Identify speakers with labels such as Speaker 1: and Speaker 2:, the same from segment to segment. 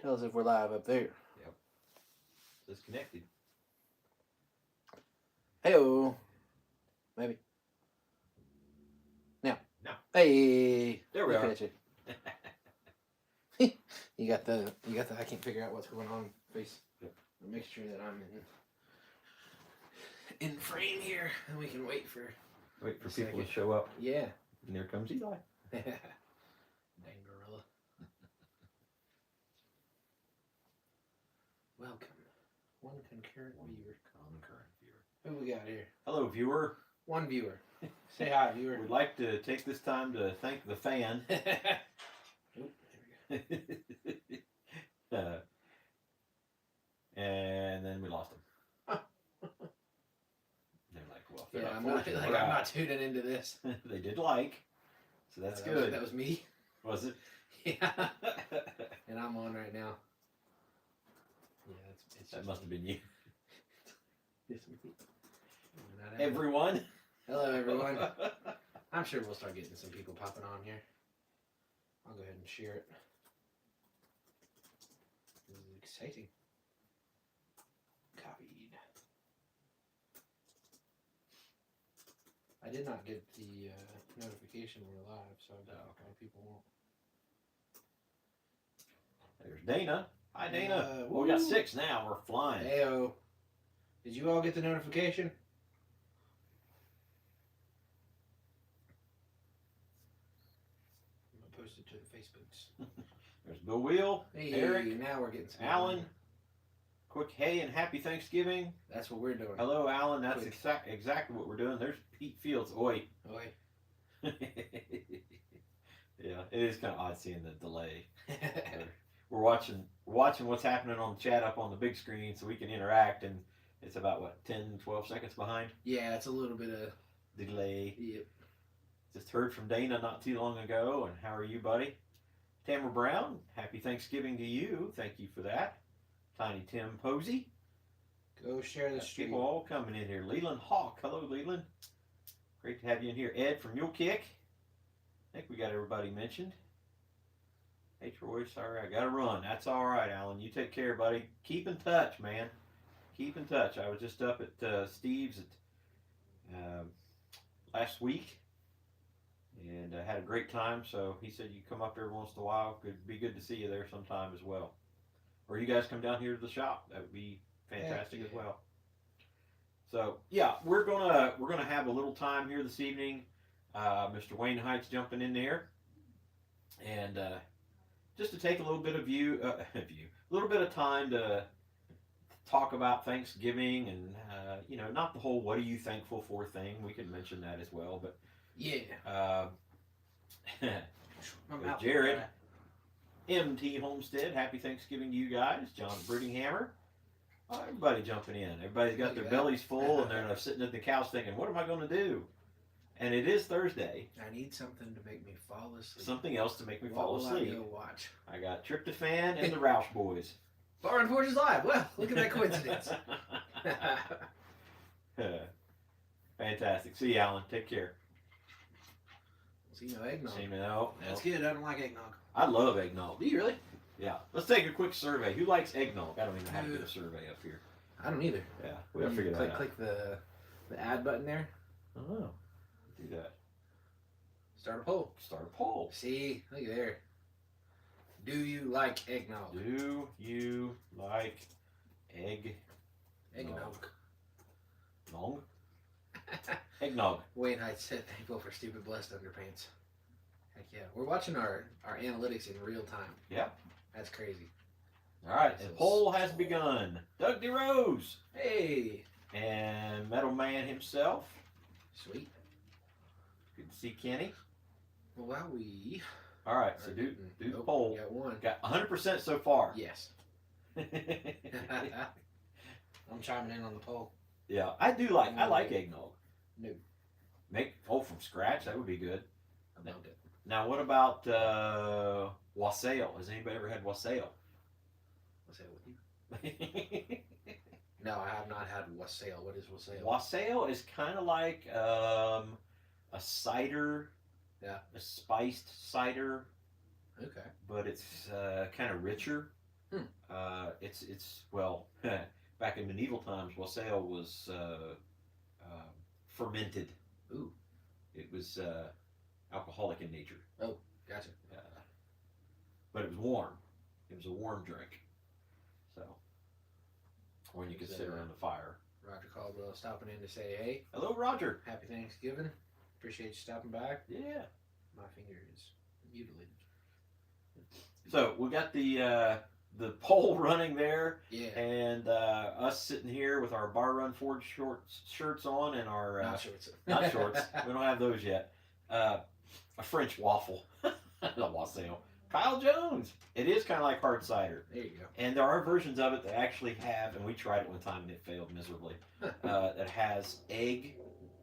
Speaker 1: Tell us if we're live up there.
Speaker 2: Yep. It's connected.
Speaker 1: Hey-o. Maybe. Now.
Speaker 2: No.
Speaker 1: Hey.
Speaker 2: There we are.
Speaker 1: At you. You got the I can't figure out what's going on face.
Speaker 2: Yep.
Speaker 1: Make sure that I'm in frame here and we can wait for
Speaker 2: people to show up.
Speaker 1: Yeah.
Speaker 2: And there comes Eli.
Speaker 1: Dang gorilla. Welcome. One concurrent viewer. Who we got here?
Speaker 2: Hello, viewer.
Speaker 1: One viewer. Say hi, viewer.
Speaker 2: We'd like to take this time to thank the fan.
Speaker 1: Oop, there we go.
Speaker 2: And then we lost them. They're like, well,
Speaker 1: yeah, I'm not tuning into this.
Speaker 2: They did like, so that's good.
Speaker 1: That was me.
Speaker 2: Was it?
Speaker 1: Yeah. And I'm on right now. Yeah,
Speaker 2: that must have been you.
Speaker 1: It's me.
Speaker 2: Everyone.
Speaker 1: Hello, everyone. I'm sure we'll start getting some people popping on here. I'll go ahead and share it. This is exciting. Copied. I did not get the notification we're live, so I doubt people won't.
Speaker 2: There's Dana. Hi, Dana. Well, we got 6 now. We're flying.
Speaker 1: Heyo. Did you all get the notification? I'm going to post it to the Facebooks.
Speaker 2: There's Bill Wheel.
Speaker 1: Hey,
Speaker 2: Eric.
Speaker 1: now we're getting some.
Speaker 2: Alan. Quick hey and happy Thanksgiving.
Speaker 1: That's what we're doing.
Speaker 2: Hello, Alan. That's exactly what we're doing. There's Pete Fields. Oi.
Speaker 1: Oi.
Speaker 2: Yeah, it is kind of odd seeing the delay. We're watching what's happening on the chat up on the big screen so we can interact, and it's about, what, 10, 12 seconds behind?
Speaker 1: Yeah, it's a little bit of
Speaker 2: delay.
Speaker 1: Yep.
Speaker 2: Just heard from Dana not too long ago, and how are you, buddy? Tamara Brown, happy Thanksgiving to you. Thank you for that. Tiny Tim Posey.
Speaker 1: Go share the stream.
Speaker 2: People all coming in here. Leland Hawk. Hello, Leland. Great to have you in here. Ed from Mule Kick. I think we got everybody mentioned. Hey, Troy, sorry, I got to run. That's all right, Alan. You take care, buddy. Keep in touch, man. Keep in touch. I was just up at Steve's last week and had a great time. So he said you come up every once in a while. Could be good to see you there sometime as well. Or you guys come down here to the shop. That would be fantastic as well. So yeah, we're gonna have a little time here this evening. Mr. Wayne Heights jumping in there, and just to take a little bit of a little bit of time to talk about Thanksgiving, and not the whole "what are you thankful for" thing. We can mention that as well, but
Speaker 1: yeah.
Speaker 2: Jared, MT Homestead, happy Thanksgiving to you guys. John Brittinghammer. Everybody jumping in. Everybody's got their bellies full, and they're sitting at the couch thinking, what am I going to do? And it is Thursday.
Speaker 1: I need something to make me fall asleep.
Speaker 2: Something else to make me fall asleep.
Speaker 1: I go watch?
Speaker 2: I got Tryptophan and the Roush Boys.
Speaker 1: Bar and Forge is live. Well, look at that coincidence.
Speaker 2: Fantastic. See you, Alan. Take care.
Speaker 1: See no eggnog.
Speaker 2: See no.
Speaker 1: That's good. I don't like eggnog.
Speaker 2: I love eggnog.
Speaker 1: Do you really?
Speaker 2: Yeah. Let's take a quick survey. Who likes eggnog? I don't even know how to do a survey up here.
Speaker 1: I don't either.
Speaker 2: Yeah. We gotta figure that out.
Speaker 1: Click the add button there.
Speaker 2: Oh. Do that.
Speaker 1: Start a poll.
Speaker 2: Start a poll.
Speaker 1: See, look there. Do you like eggnog?
Speaker 2: Do you like
Speaker 1: eggnog?
Speaker 2: Nog? Eggnog.
Speaker 1: Wayne Heights said thankful for stupid blessed underpants. Heck yeah. We're watching our analytics in real time.
Speaker 2: Yeah.
Speaker 1: That's crazy.
Speaker 2: All right. The poll has begun. Doug DeRose.
Speaker 1: Hey.
Speaker 2: And Metal Man himself.
Speaker 1: Sweet.
Speaker 2: Good to see Kenny.
Speaker 1: Well, while we...
Speaker 2: All right. So do the poll.
Speaker 1: Got one.
Speaker 2: Got 100% so far.
Speaker 1: Yes. I'm chiming in on the poll.
Speaker 2: Yeah. I like eggnog.
Speaker 1: No.
Speaker 2: Make from scratch. That would be good.
Speaker 1: I loved it.
Speaker 2: Now, what about wassail? Has anybody ever had wassail?
Speaker 1: Wassail with you? No, I have not had wassail. What is wassail?
Speaker 2: Wassail is kind of like a cider.
Speaker 1: Yeah.
Speaker 2: A spiced cider.
Speaker 1: Okay.
Speaker 2: But it's kind of richer. It's well, back in medieval times, wassail was fermented.
Speaker 1: Ooh.
Speaker 2: It was alcoholic in nature,
Speaker 1: Oh, gotcha.
Speaker 2: uh, but it was warm. It was a warm drink. So when you could sit around the fire.
Speaker 1: Roger Caldwell stopping in to say, hey,
Speaker 2: Hello, Roger.
Speaker 1: happy Thanksgiving. Appreciate you stopping by.
Speaker 2: Yeah.
Speaker 1: My finger is mutilated.
Speaker 2: So we got the poll running there,
Speaker 1: Yeah.
Speaker 2: and us sitting here with our Bar Run Forge shirts on and our
Speaker 1: Not shorts.
Speaker 2: not shorts. We don't have those yet. A French waffle, a wassail. Kyle Jones. It is kind of like hard cider.
Speaker 1: There you go.
Speaker 2: And there are versions of it that actually have, and we tried it one time and it failed miserably. That has egg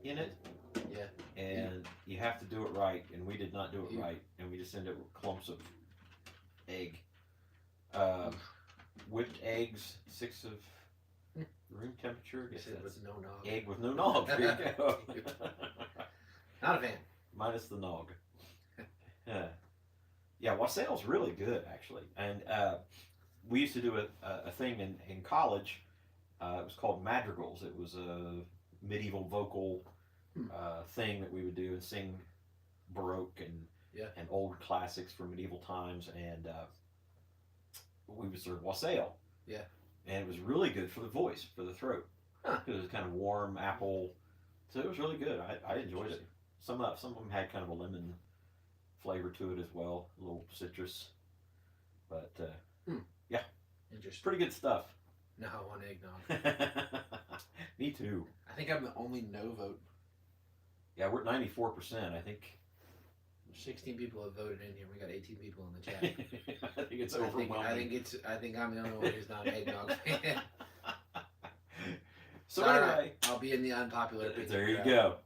Speaker 2: in it.
Speaker 1: Yeah.
Speaker 2: And you have to do it right, and we did not do it
Speaker 1: Yeah.
Speaker 2: right, and we just ended up with clumps of egg. Whipped eggs, 6 of room temperature. I guess
Speaker 1: It
Speaker 2: that's
Speaker 1: was no nog.
Speaker 2: egg with no nog. There you go.
Speaker 1: Not a fan.
Speaker 2: Minus the nog. Yeah, wassail's really good actually, and we used to do a thing in college. It was called madrigals. It was a medieval vocal thing that we would do and sing Baroque and old classics from medieval times, and we would serve wassail.
Speaker 1: Yeah.
Speaker 2: And it was really good for the voice, for the throat.
Speaker 1: Huh.
Speaker 2: It was kind of warm apple, so it was really good. I enjoyed it. Some of them had kind of a lemon flavor to it as well, a little citrus. But yeah,
Speaker 1: Interesting.
Speaker 2: pretty good stuff.
Speaker 1: No, I want eggnog.
Speaker 2: Me too.
Speaker 1: I think I'm the only no vote.
Speaker 2: Yeah, we're at 94%. I think
Speaker 1: 16 people have voted in here. We got 18 people in the chat.
Speaker 2: I think it's overwhelming.
Speaker 1: I think I'm the only one who's not an eggnog fan.
Speaker 2: So
Speaker 1: Sorry,
Speaker 2: anyway,
Speaker 1: I'll be in the unpopular opinion.
Speaker 2: there you
Speaker 1: crowd.
Speaker 2: go.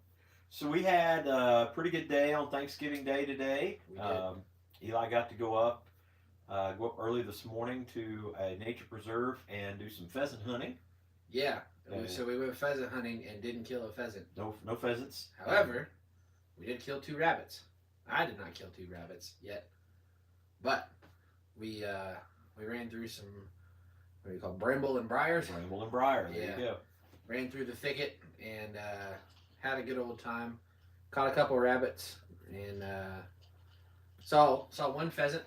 Speaker 2: So we had a pretty good day on Thanksgiving Day today.
Speaker 1: We did.
Speaker 2: Eli got to go up early this morning to a nature preserve and do some pheasant hunting.
Speaker 1: Yeah.
Speaker 2: Yeah.
Speaker 1: So we went pheasant hunting and didn't kill a pheasant.
Speaker 2: No pheasants.
Speaker 1: However, we did kill 2 rabbits. I did not kill 2 rabbits yet, but we ran through some, what do you call, bramble and briars.
Speaker 2: Bramble and briar. There
Speaker 1: Yeah.
Speaker 2: you go.
Speaker 1: Ran through the thicket and had a good old time. Caught a couple rabbits and saw 1 pheasant.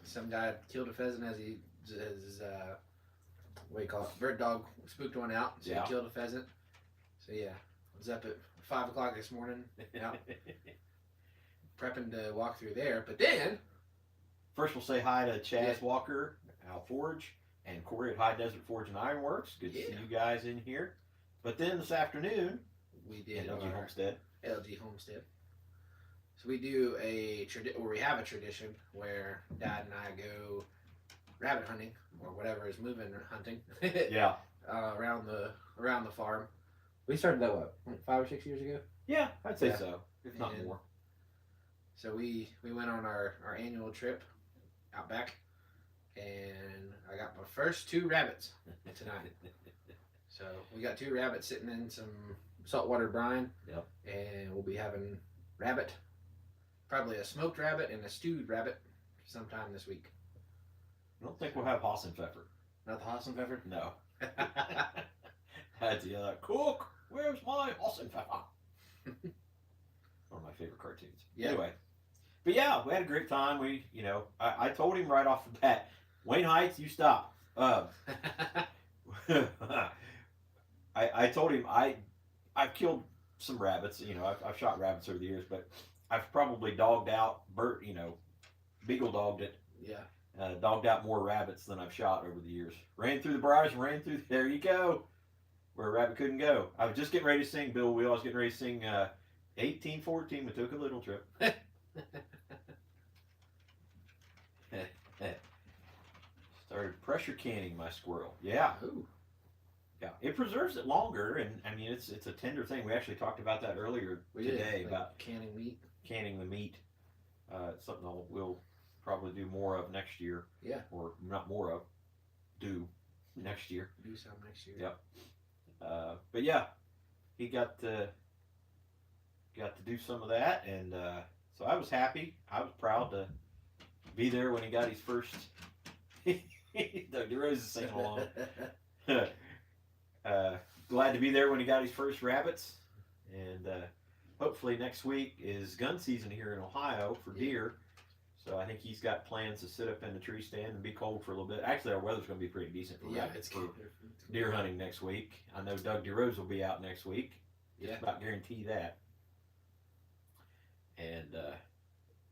Speaker 1: Some guy killed a pheasant as what do you call it? Bird dog spooked one out. So
Speaker 2: Yeah.
Speaker 1: he killed a pheasant. So yeah, I was up at 5 o'clock this morning. Yeah. Prepping to walk through there, but then
Speaker 2: First, we'll say hi to Chaz
Speaker 1: Yeah.
Speaker 2: Walker, Al Forge, and Corey at High Desert Forge and Ironworks. Good to see
Speaker 1: Yeah.
Speaker 2: you guys in here. But then this afternoon,
Speaker 1: we did
Speaker 2: at LG
Speaker 1: our
Speaker 2: Homestead.
Speaker 1: LG Homestead. So we do we have a tradition where Dad and I go rabbit hunting or whatever is moving or hunting.
Speaker 2: Yeah.
Speaker 1: Around the farm. We started that what, 5 or 6 years ago?
Speaker 2: Yeah, I'd say
Speaker 1: Yeah.
Speaker 2: so, if not
Speaker 1: And-
Speaker 2: more.
Speaker 1: So we went on our annual trip out back, and I got my first 2 rabbits tonight. So we got 2 rabbits sitting in some saltwater brine.
Speaker 2: Yep.
Speaker 1: And we'll be having rabbit, probably a smoked rabbit and a stewed rabbit sometime this week.
Speaker 2: I don't think we'll have Hassenpfeffer.
Speaker 1: Not the Hassenpfeffer?
Speaker 2: No. Had to yell out, "Cook, where's my Hassenpfeffer?" One of my favorite cartoons.
Speaker 1: Yeah.
Speaker 2: Anyway, but yeah, we had a great time. I told him right off the bat, Wayne Heights, you stop. I told him I've killed some rabbits. I've shot rabbits over the years, but I've probably dogged out, beagle dogged it.
Speaker 1: Yeah.
Speaker 2: Dogged out more rabbits than I've shot over the years. Ran through the briars and ran through. There you go, where a rabbit couldn't go. I was just getting ready to sing Bill Wheel. I was getting ready to sing 1814. We took a little trip. Started pressure canning my squirrel. Yeah.
Speaker 1: Ooh.
Speaker 2: Yeah, it preserves it longer, and I mean it's a tender thing. We actually talked about that earlier today,
Speaker 1: like
Speaker 2: about
Speaker 1: canning meat.
Speaker 2: canning the meat. It's something we'll probably do more of next year.
Speaker 1: Yeah.
Speaker 2: Or not more of, do next year.
Speaker 1: Do some next year.
Speaker 2: Yep. But yeah, he got to do some of that, and so I was happy. I was proud to be there when he got his first Doug DeRose is singing along. Glad to be there when he got his first rabbits, and hopefully next week is gun season here in Ohio for deer. So I think he's got plans to sit up in the tree stand and be cold for a little bit. Actually, our weather's going to be pretty decent for rabbits for deer hunting next week. I know Doug DeRose will be out next week. Just about guarantee that. And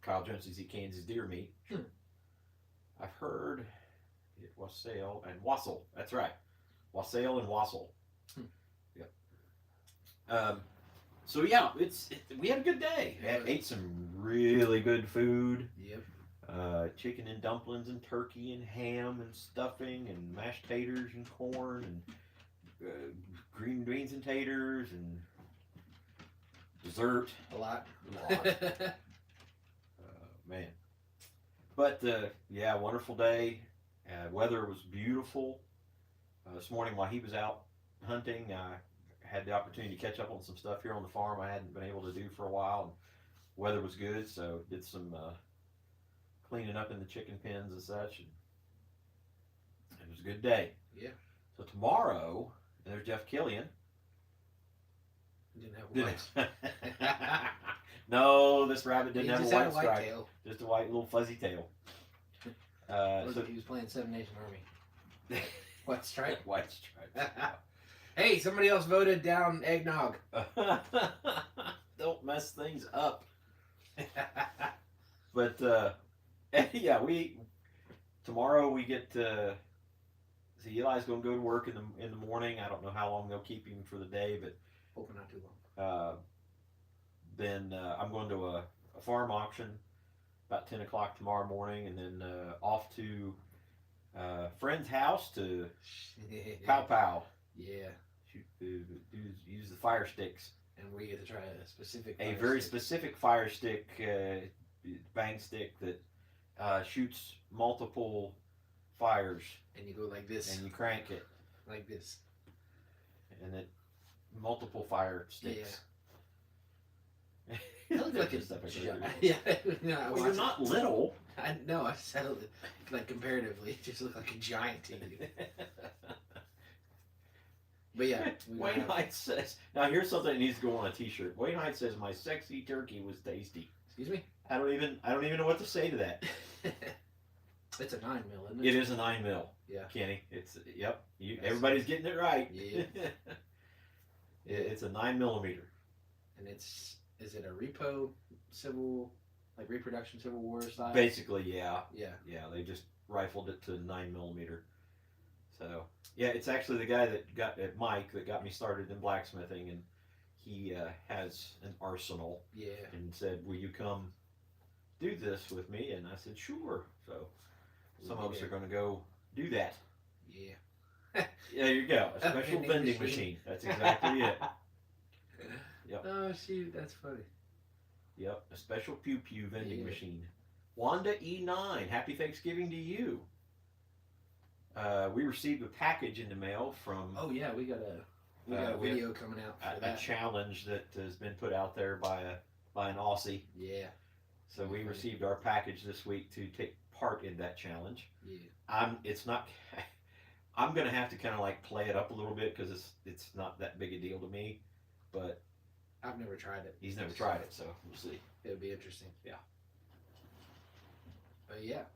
Speaker 2: Kyle Jones says he cans his deer meat. I've heard it wassail and wassail. That's right, wassail and wassail. Yep. So yeah, we had a good day. Ate some really good food.
Speaker 1: Yep.
Speaker 2: Chicken and dumplings and turkey and ham and stuffing and mashed taters and corn and green beans and taters and dessert.
Speaker 1: A lot.
Speaker 2: Man. But yeah, wonderful day. Weather was beautiful. This morning while he was out hunting, I had the opportunity to catch up on some stuff here on the farm I hadn't been able to do for a while. And weather was good, so did some cleaning up in the chicken pens and such. And it was a good day.
Speaker 1: Yeah.
Speaker 2: So tomorrow, there's Jeff Killian.
Speaker 1: Didn't have white.
Speaker 2: No, this rabbit didn't have a white stripe.
Speaker 1: Tail.
Speaker 2: Just a white little fuzzy tail.
Speaker 1: So he was playing Seven Nation Army. White stripe.
Speaker 2: White stripe.
Speaker 1: Hey, somebody else voted down eggnog.
Speaker 2: Don't mess things up. But yeah, tomorrow we get to see Eli's going to go to work in the morning. I don't know how long they'll keep him for the day, but
Speaker 1: hoping not too long.
Speaker 2: Then I'm going to a farm auction about 10 o'clock tomorrow morning, and then off to a friend's house to pow pow.
Speaker 1: Yeah.
Speaker 2: Use the fire sticks.
Speaker 1: And we get to try
Speaker 2: a very specific fire stick, bang stick that shoots multiple fires.
Speaker 1: And you go like this.
Speaker 2: And you crank it.
Speaker 1: Like this.
Speaker 2: And it multiple fire sticks.
Speaker 1: Yeah. It looks like it's
Speaker 2: yeah. No, well, you're not little.
Speaker 1: I know. I said it like comparatively, it just looked like a giant to you. But yeah,
Speaker 2: Wayne Height says. Now here's something that needs to go on a T-shirt. Wayne Height says my sexy turkey was tasty.
Speaker 1: Excuse me.
Speaker 2: I don't even know what to say to that.
Speaker 1: It's a 9mm, isn't it?
Speaker 2: It is a 9mm.
Speaker 1: Yeah,
Speaker 2: Kenny. It's yep. Everybody's getting it right.
Speaker 1: Yeah.
Speaker 2: It's a 9mm.
Speaker 1: And is it a reproduction Civil War style?
Speaker 2: Basically, yeah.
Speaker 1: Yeah.
Speaker 2: Yeah, they just rifled it to 9mm. So yeah, it's actually the guy that got Mike that got me started in blacksmithing, and he has an arsenal.
Speaker 1: Yeah.
Speaker 2: And said, "Will you come do this with me?" And I said, "Sure." So some of us are going to go do that.
Speaker 1: Yeah.
Speaker 2: Yeah, there you go. A special vending machine. That's exactly it. Yep.
Speaker 1: Oh shoot, that's funny.
Speaker 2: Yep, a special pew pew vending machine. Wanda E9, happy Thanksgiving to you. We received a package in the mail from.
Speaker 1: Oh yeah, we got a video coming out for
Speaker 2: a challenge that has been put out there by an Aussie.
Speaker 1: Yeah.
Speaker 2: So we received our package this week to take part in that challenge.
Speaker 1: Yeah.
Speaker 2: I'm gonna have to kind of like play it up a little bit because it's not that big a deal to me, but
Speaker 1: I've never tried it.
Speaker 2: He's never tried it, so we'll see.
Speaker 1: It would be interesting.
Speaker 2: Yeah.
Speaker 1: But yeah,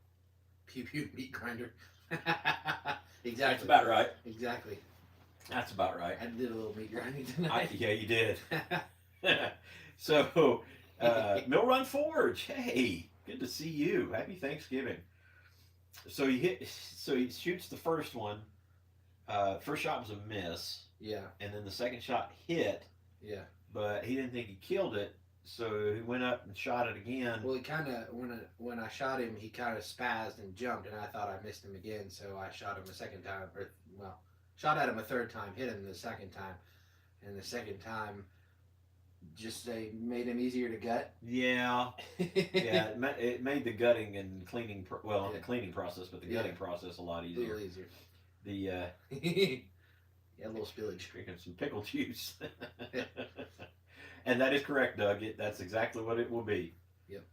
Speaker 1: pew pew meat grinder. Exactly.
Speaker 2: That's about right.
Speaker 1: Exactly.
Speaker 2: That's about right.
Speaker 1: I did a little meat grinding tonight.
Speaker 2: Yeah, you did. So, Mill Run Forge. Hey, good to see you. Happy Thanksgiving. So he shoots the first one. First shot was a miss.
Speaker 1: Yeah. And
Speaker 2: then the second shot hit.
Speaker 1: Yeah.
Speaker 2: But he didn't think he killed it, so he went up and shot it again.
Speaker 1: Well, he kind of when I shot him, he kind of spazzed and jumped, and I thought I missed him again, so I shot him a second time, shot at him a third time, hit him the second time, and the second time, just made him easier to gut.
Speaker 2: Yeah, yeah, it made the gutting and cleaning, the cleaning process, but the gutting process a lot easier.
Speaker 1: A little easier.
Speaker 2: The
Speaker 1: yeah, a little spillage.
Speaker 2: Drinking some pickle juice. And that is correct, Doug. That's exactly what it will be.
Speaker 1: Yep.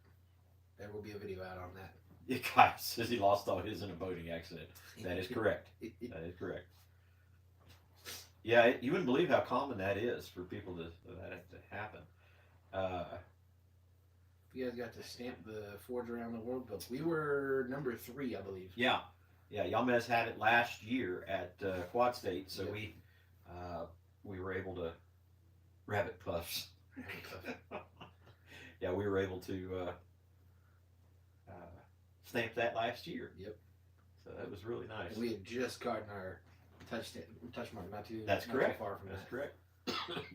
Speaker 1: There will be a video out on that.
Speaker 2: The guy says he lost all his in a boating accident. That is correct. That is correct. Yeah, you wouldn't believe how common that is for people for that to happen.
Speaker 1: You guys got to stamp the Forge Around the World book. We were number 3, I believe.
Speaker 2: Yeah, Yalmez had it last year at Quad State, so
Speaker 1: Yep.
Speaker 2: we were able to rabbit puffs. Yeah, we were able to stamp that last year.
Speaker 1: Yep.
Speaker 2: So that was really nice.
Speaker 1: And we had just gotten our touch mark, not too
Speaker 2: That's
Speaker 1: not
Speaker 2: correct.
Speaker 1: Too far from
Speaker 2: That's
Speaker 1: that.
Speaker 2: correct.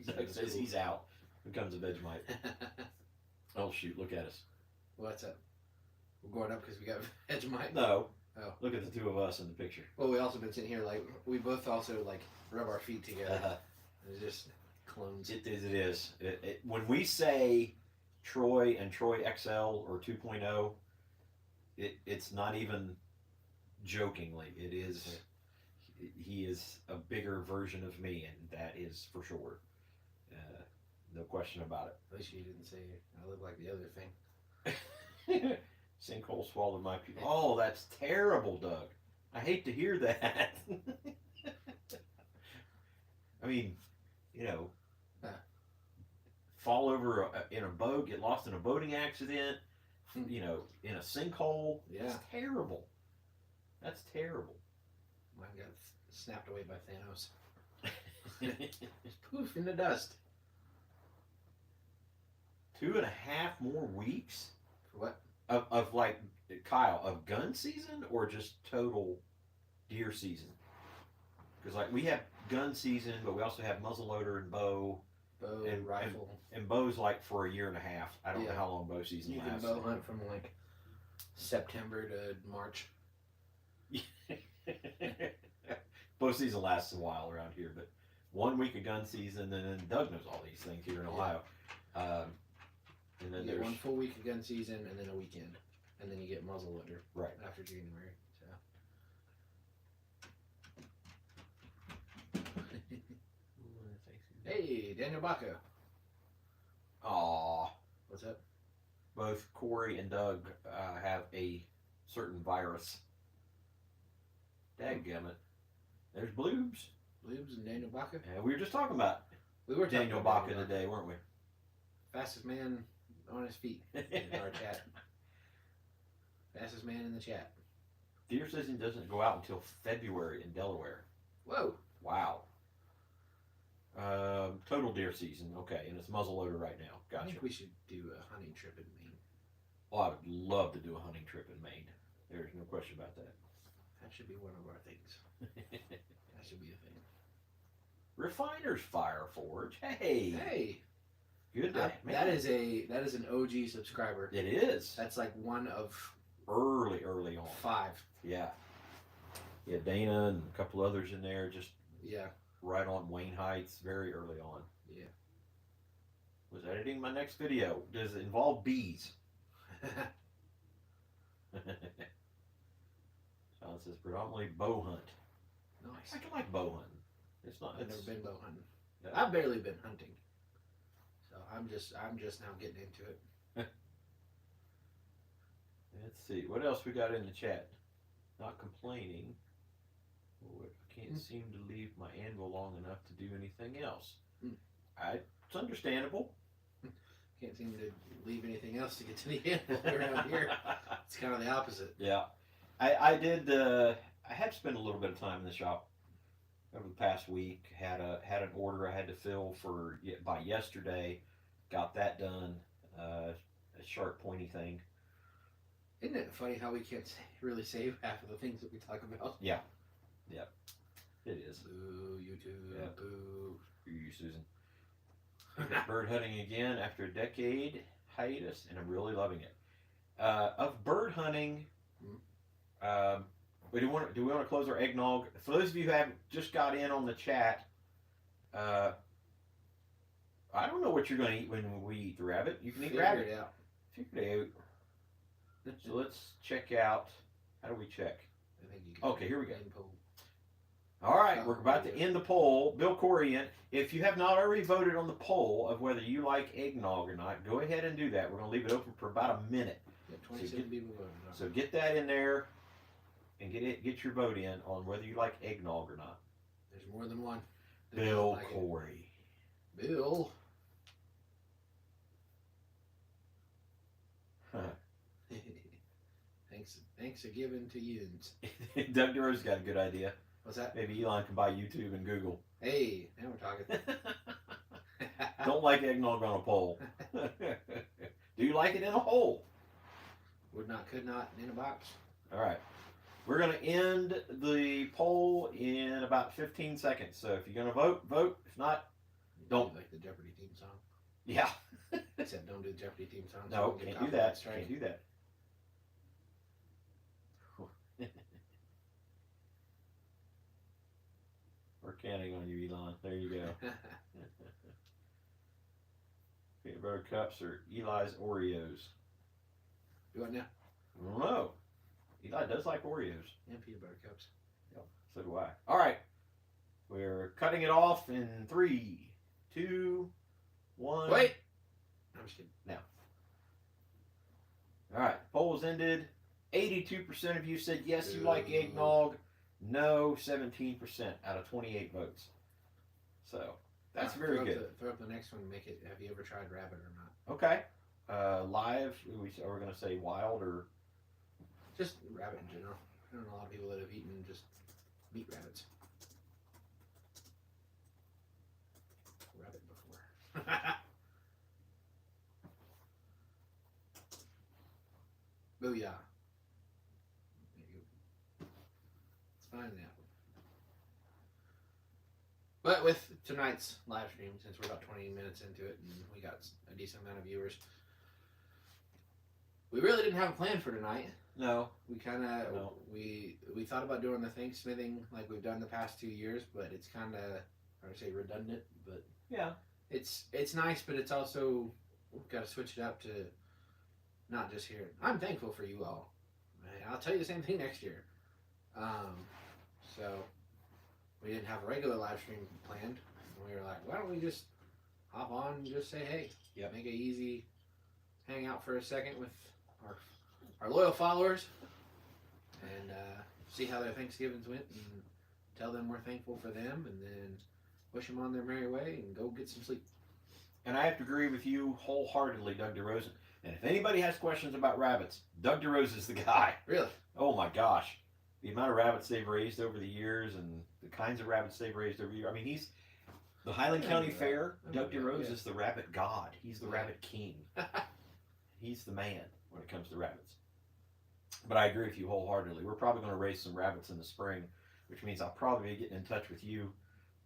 Speaker 2: Zach says
Speaker 1: cool.
Speaker 2: he's out. Becomes a Vegemite. Oh shoot! Look at us.
Speaker 1: What's up? We're going up because we got Vegemite.
Speaker 2: No.
Speaker 1: Oh.
Speaker 2: Look at the two of us in the picture.
Speaker 1: Well, we also been sitting here like we both also like rub our feet together. It's just clones.
Speaker 2: It is. When we say Troy and Troy XL or 2.0, it's not even jokingly. It is. He is a bigger version of me, and that is for sure. No question about
Speaker 1: At least you didn't say I look like the other thing.
Speaker 2: it. Sinkhole swallowed my pupil. Oh, that's terrible, Doug. I hate to hear that. I mean, fall over in a boat, get lost in a boating accident, in a sinkhole.
Speaker 1: Yeah.
Speaker 2: It's terrible. That's terrible.
Speaker 1: Mine got snapped away by Thanos. Just poof in the dust.
Speaker 2: 2.5 more weeks
Speaker 1: For what?
Speaker 2: of like Kyle of gun season or just total deer season? Because like we have gun season, but we also have muzzleloader and bow.
Speaker 1: Bow,
Speaker 2: And
Speaker 1: rifle.
Speaker 2: And bow's like for 1.5 years. I don't know
Speaker 1: Yeah.
Speaker 2: how long bow season
Speaker 1: You can
Speaker 2: lasts.
Speaker 1: bow hunt from like September to March.
Speaker 2: Bow season lasts a while around here, but 1 week of gun season, and then Doug knows all these things here in Ohio. And then
Speaker 1: You get
Speaker 2: there's
Speaker 1: 1 full week of gun season and then a weekend. And then you get muzzleloader
Speaker 2: right.
Speaker 1: after January. So hey, Daniel Baca.
Speaker 2: Aw,
Speaker 1: What's up?
Speaker 2: both Corey and Doug have a certain virus. Dadgummit. There's Bloobs.
Speaker 1: Bloobs and Daniel Baca.
Speaker 2: And we were just talking about
Speaker 1: We were talking
Speaker 2: Daniel
Speaker 1: about
Speaker 2: Baca today, weren't we?
Speaker 1: Fastest man on his feet in our chat. Fastest man in the chat.
Speaker 2: Deer season doesn't go out until February in Delaware.
Speaker 1: Whoa.
Speaker 2: Wow. Total deer season, okay, and it's muzzleloader right now.
Speaker 1: I
Speaker 2: Gotcha.
Speaker 1: think we should do a hunting trip in Maine.
Speaker 2: Well, I would love to do a hunting trip in Maine. There's no question about that.
Speaker 1: That should be one of our things. That should be a thing.
Speaker 2: Refiner's Fire Forge. Hey.
Speaker 1: Hey,
Speaker 2: Good day. Man.
Speaker 1: that is an OG subscriber.
Speaker 2: It is.
Speaker 1: That's like one of
Speaker 2: Early on.
Speaker 1: 5.
Speaker 2: Yeah. Yeah, Dana and a couple others in there, just
Speaker 1: Yeah.
Speaker 2: right on Wayne Heights, very early on.
Speaker 1: Yeah.
Speaker 2: Was editing my next video. Does it involve bees? Sean says predominantly bow hunt.
Speaker 1: Nice.
Speaker 2: I can like bow hunting. It's not.
Speaker 1: I've
Speaker 2: It's,
Speaker 1: never been bow hunting.
Speaker 2: Yeah.
Speaker 1: I've barely been hunting. So I'm just now getting into it.
Speaker 2: Let's see what else we got in the chat. Not complaining. Oh, I can't seem to leave my anvil long enough to do anything else. It's understandable.
Speaker 1: Can't seem to leave anything else to get to the end around here. It's kind of the opposite.
Speaker 2: Yeah, I did. I had to spend a little bit of time in the shop over the past week. Had an order I had to fill by yesterday. Got that done. A sharp pointy thing.
Speaker 1: Isn't it funny how we can't really save half of the things that we talk about?
Speaker 2: Yeah. It is.
Speaker 1: Boo, YouTube.
Speaker 2: Yeah.
Speaker 1: Boo.
Speaker 2: You, Susan. Bird hunting again after a decade hiatus, and I'm really loving it. Of bird hunting, do we want to close our eggnog? For those of you who haven't just got in on the chat, I don't know what you're going to eat when we eat the rabbit. You can eat
Speaker 1: Figure
Speaker 2: rabbit.
Speaker 1: it out.
Speaker 2: Figure it out. So let's check out. How do we check?
Speaker 1: I think you can.
Speaker 2: Okay, here we go.
Speaker 1: end poll.
Speaker 2: All right, we're about to end the poll. Bill Corey in. If you have not already voted on the poll of whether you like eggnog or not, go ahead and do that. We're going to leave it open for about a minute.
Speaker 1: Yep, 27 people voted.
Speaker 2: So get that in there, and get your vote in on whether you like eggnog or not.
Speaker 1: There's more than one.
Speaker 2: Bill
Speaker 1: Like
Speaker 2: Corey.
Speaker 1: Bill. Thanks for giving to yins.
Speaker 2: Doug DeRosa's got a good idea.
Speaker 1: What's that?
Speaker 2: Maybe Elon can buy YouTube and Google.
Speaker 1: Hey, now we're talking.
Speaker 2: Don't like eggnog on a pole. Do you like it in a hole?
Speaker 1: Would not, could not, in a box.
Speaker 2: All right. We're going to end the poll in about 15 seconds. So if you're going to vote, vote. If not, don't.
Speaker 1: Like the Jeopardy theme song.
Speaker 2: Yeah.
Speaker 1: Except don't do the Jeopardy theme song.
Speaker 2: No, can't do that. Can't do that. We're counting on you, Elon. There you go. Peanut butter cups or Eli's Oreos?
Speaker 1: Do what now?
Speaker 2: I don't know. Eli does like Oreos.
Speaker 1: And peanut butter cups.
Speaker 2: Yep, so do I. All right. We're cutting it off in 3, 2, 1.
Speaker 1: Wait! I'm just kidding.
Speaker 2: Now. All right. Polls ended. 82% of you said yes, you like eggnog. No, 17% out of 28 votes. So that's very good.
Speaker 1: Throw up the next one and make it. Have you ever tried rabbit or not?
Speaker 2: Okay. Live. Are we going to say wild or
Speaker 1: just rabbit in general? I don't know a lot of people that have eaten just meat rabbits. Rabbit before. Booyah. There you go. Let's find that. But with tonight's live stream, since we're about 20 minutes into it and we got a decent amount of viewers, we really didn't have a plan for tonight.
Speaker 2: no?
Speaker 1: We kind of we thought about doing the Thanksmithing like we've done the past 2 years, but it's kind of, I would say, redundant. But
Speaker 2: Yeah.
Speaker 1: it's nice, but it's also got to switch it up to not just here. I'm thankful for you all. I'll tell you the same thing next year. So we didn't have a regular live stream planned. And we were like, why don't we just hop on and just say hey?
Speaker 2: Yep.
Speaker 1: Make it easy. Hang out for a second with our loyal followers and see how their Thanksgivings went and tell them we're thankful for them and then push them on their merry way and go get some sleep.
Speaker 2: And I have to agree with you wholeheartedly, Doug DeRosa. And if anybody has questions about rabbits, Doug DeRosa is the guy.
Speaker 1: Really?
Speaker 2: Oh my gosh. The amount of rabbits they've raised over the years and the kinds of rabbits they've raised over the years. I mean, he's the Highland County Fair. Doug DeRosa is the rabbit god. He's the rabbit king. He's the man when it comes to rabbits. But I agree with you wholeheartedly. We're probably going to raise some rabbits in the spring, which means I'll probably be getting in touch with you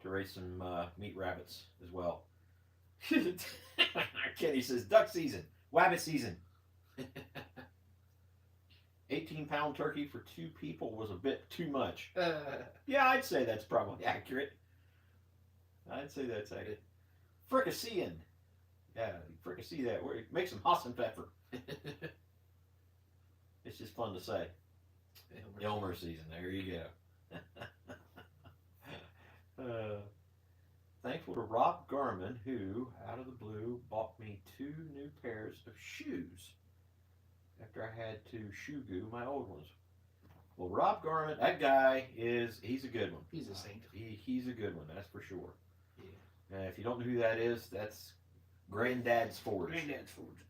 Speaker 2: to raise some meat rabbits as well. Kenny says, duck season, wabbit season. 18-pound turkey for 2 people was a bit too much. Yeah, I'd say that's probably accurate. I'd say that's accurate. Fricasseeing. Yeah, fricassee that. Make some Hassenpfeffer. It's just fun to say. Elmer season. There you go. Thankful to Rob Garman, who, out of the blue, bought me 2 new pairs of shoes after I had to shoe goo my old ones. Well, Rob Garman, that guy he's a good one.
Speaker 1: He's a saint.
Speaker 2: He's a good one, that's for sure.
Speaker 1: Yeah.
Speaker 2: If you don't know who that is, that's Granddad's Forge.
Speaker 1: Granddad's Forge.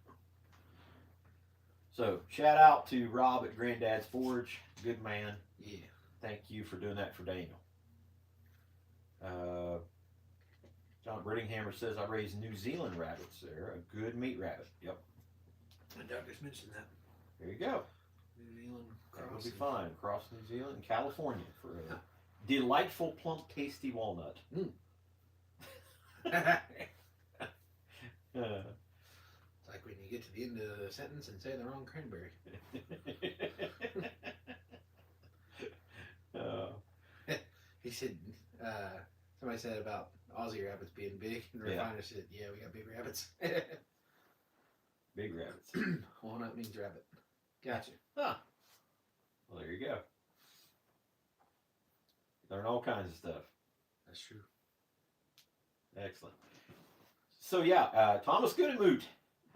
Speaker 2: So, shout out to Rob at Granddad's Forge. Good man.
Speaker 1: Yeah.
Speaker 2: Thank you for doing that for Daniel. John Brittinghammer says, I raised New Zealand rabbits there. A good meat rabbit. Yep.
Speaker 1: My doctors mentioned that.
Speaker 2: There you go.
Speaker 1: New Zealand cross.
Speaker 2: That would be fine. Across New Zealand and California for a delightful, plump, tasty walnut.
Speaker 1: It's like when you get to the end of the sentence and say the wrong cranberry. He said, somebody said about Aussie rabbits being big, and the refiner said, yeah, we got big rabbits.
Speaker 2: Big rabbits.
Speaker 1: Walnut means rabbit. Gotcha.
Speaker 2: Huh. Well, there you go. Learn all kinds of stuff.
Speaker 1: That's true.
Speaker 2: Excellent. So, yeah, Thomas Goodemoot.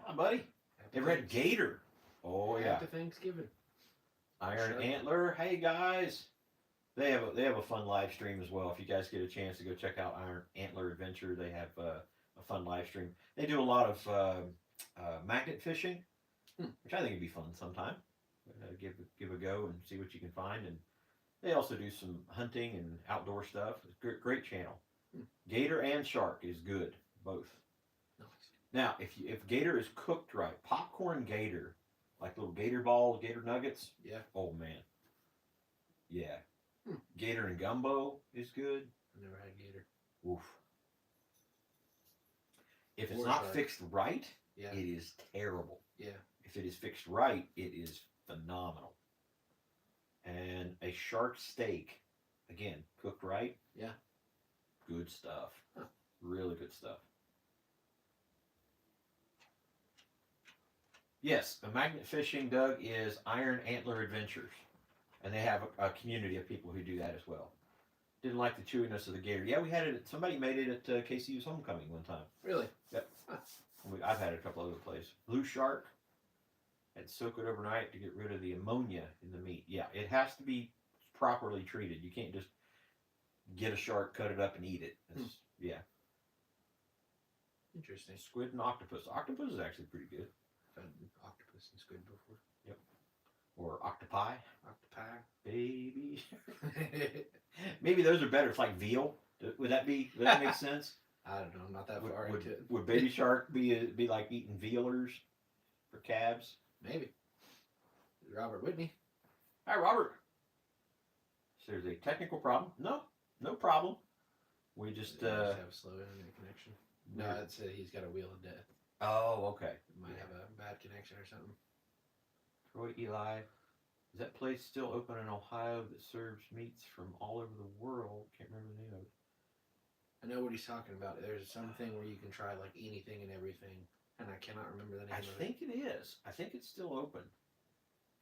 Speaker 2: Hi, buddy. Ever had gator? Oh yeah.
Speaker 1: After Thanksgiving.
Speaker 2: Iron
Speaker 1: Sure.
Speaker 2: Antler. Hey guys. They have a fun live stream as well. If you guys get a chance to go check out Iron Antler Adventure, they have a fun live stream. They do a lot of magnet fishing, which I think would be fun sometime. Give a go and see what you can find. And they also do some hunting and outdoor stuff. It's a great channel. Gator and shark is good, both.
Speaker 1: Nice.
Speaker 2: Now, if gator is cooked right, popcorn gator, like little gator balls, gator nuggets.
Speaker 1: Yeah.
Speaker 2: Oh man. Yeah. Gator and gumbo is good.
Speaker 1: I never had gator.
Speaker 2: Oof. If it's
Speaker 1: Or
Speaker 2: not
Speaker 1: shark.
Speaker 2: fixed right,
Speaker 1: Yeah.
Speaker 2: it is terrible.
Speaker 1: Yeah.
Speaker 2: If it is fixed right, it is phenomenal. And a shark steak, again, cooked right.
Speaker 1: Yeah.
Speaker 2: Good stuff.
Speaker 1: Huh.
Speaker 2: Really good stuff. Yes, a magnet fishing, Doug, is Iron Antler Adventures. And they have a community of people who do that as well. Didn't like the chewiness of the gator. Yeah, we had it. Somebody made it at KCU's homecoming one time.
Speaker 1: Really?
Speaker 2: Yep.
Speaker 1: Huh.
Speaker 2: I've had it a couple other places. Blue shark. Had to soak it overnight to get rid of the ammonia in the meat. Yeah, it has to be properly treated. You can't just get a shark, cut it up, and eat it. Yeah.
Speaker 1: Interesting.
Speaker 2: Squid and octopus. Octopus is actually pretty good.
Speaker 1: I've had octopus and squid before.
Speaker 2: Yep. Or octopi.
Speaker 1: Octopi.
Speaker 2: Baby. Maybe those are better. It's like veal. Would that make sense?
Speaker 1: I don't know. I'm not that far into it.
Speaker 2: Would baby shark be like eating vealers for calves?
Speaker 1: Maybe. Robert Whitney.
Speaker 2: Hi, Robert. So there's a technical problem. No problem. We just
Speaker 1: have a slow internet connection. No, I'd say he's got a wheel of death.
Speaker 2: Oh, okay.
Speaker 1: Might have a bad connection or something.
Speaker 2: Troy, Eli. Is that place still open in Ohio that serves meats from all over the world? Can't remember the name of it.
Speaker 1: I know what he's talking about. There's something where you can try like anything and everything, and I cannot remember the name of it.
Speaker 2: I think it is. I think it's still open.